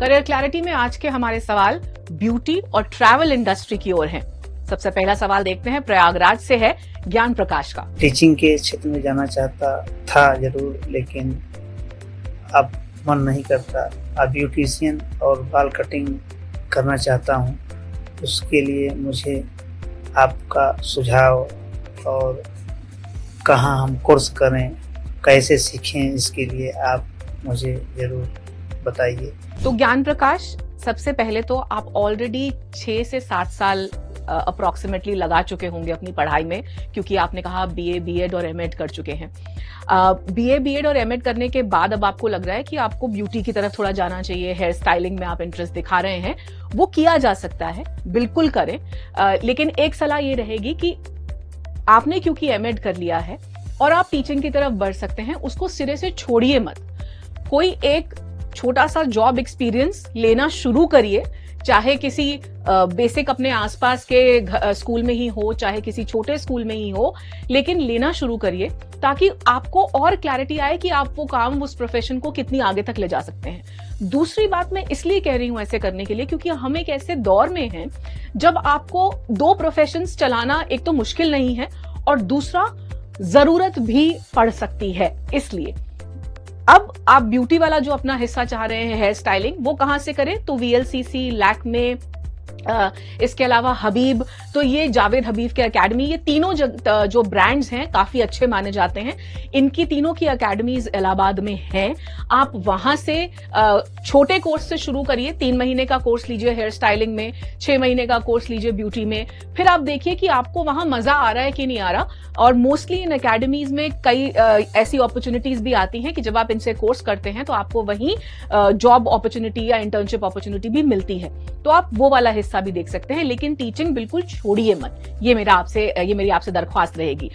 Career clarity में आज के हमारे सवाल ब्यूटी और ट्रैवल इंडस्ट्री की ओर हैं। सबसे पहला सवाल देखते हैं, प्रयागराज से है ज्ञान प्रकाश का। टीचिंग के क्षेत्र में जाना चाहता था जरूर, लेकिन अब मन नहीं करता। अब ब्यूटिशियन और बाल कटिंग करना चाहता हूँ। उसके लिए मुझे आपका सुझाव और कहाँ हम कोर्स करें, कैसे सीखें, इसके लिए आप मुझे जरूर बताइए। तो ज्ञान प्रकाश, सबसे पहले तो आप ऑलरेडी 6 से 7 साल अप्रोक्सीमेटली लगा चुके होंगे अपनी पढ़ाई में, क्योंकि आपने कहा बीए, बीएड और एमएड कर चुके हैं। बीए, बीएड और एमएड करने के बाद अब आपको लग रहा है कि आपको ब्यूटी की तरफ थोड़ा जाना चाहिए, हेयर स्टाइलिंग में आप इंटरेस्ट दिखा रहे हैं, वो किया जा सकता है, बिल्कुल करें। लेकिन एक सलाह ये रहेगी कि आपने क्योंकि एमएड कर लिया है और आप टीचिंग की तरफ बढ़ सकते हैं, उसको सिरे से छोड़िए मत। कोई एक छोटा सा जॉब एक्सपीरियंस लेना शुरू करिए, चाहे किसी बेसिक अपने आसपास के स्कूल में ही हो, चाहे किसी छोटे स्कूल में ही हो, लेकिन लेना शुरू करिए ताकि आपको और क्लैरिटी आए कि आप वो काम, उस प्रोफेशन को कितनी आगे तक ले जा सकते हैं। दूसरी बात मैं इसलिए कह रही हूं ऐसे करने के लिए क्योंकि हम एक ऐसे दौर में हैं जब आपको 2 प्रोफेशंस चलाना एक तो मुश्किल नहीं है और दूसरा जरूरत भी पड़ सकती है। इसलिए अब आप ब्यूटी वाला जो अपना हिस्सा चाह रहे हैं, हेयर स्टाइलिंग, वो कहां से करें? तो वीएलसीसी, लैक्मे, इसके अलावा हबीब, तो ये जावेद हबीब के एकेडमी, ये तीनों जो ब्रांड्स हैं काफी अच्छे माने जाते हैं। इनकी तीनों की एकेडमीज इलाहाबाद में हैं। आप वहां से छोटे कोर्स से शुरू करिए, 3 महीने का कोर्स लीजिए हेयर स्टाइलिंग में, 6 महीने का कोर्स लीजिए ब्यूटी में, फिर आप देखिए कि आपको वहां मजा आ रहा है कि नहीं आ रहा। और मोस्टली इन एकेडमीज में कई ऐसी अपॉर्चुनिटीज भी आती हैं कि जब आप इनसे कोर्स करते हैं तो आपको वहीं जॉब अपॉर्चुनिटी या इंटर्नशिप अपॉर्चुनिटी भी मिलती है, तो आप वो वाला हिस्सा भी देख सकते हैं। लेकिन टीचिंग बिल्कुल छोड़िए मत, ये मेरी आपसे दरख्वास्त रहेगी।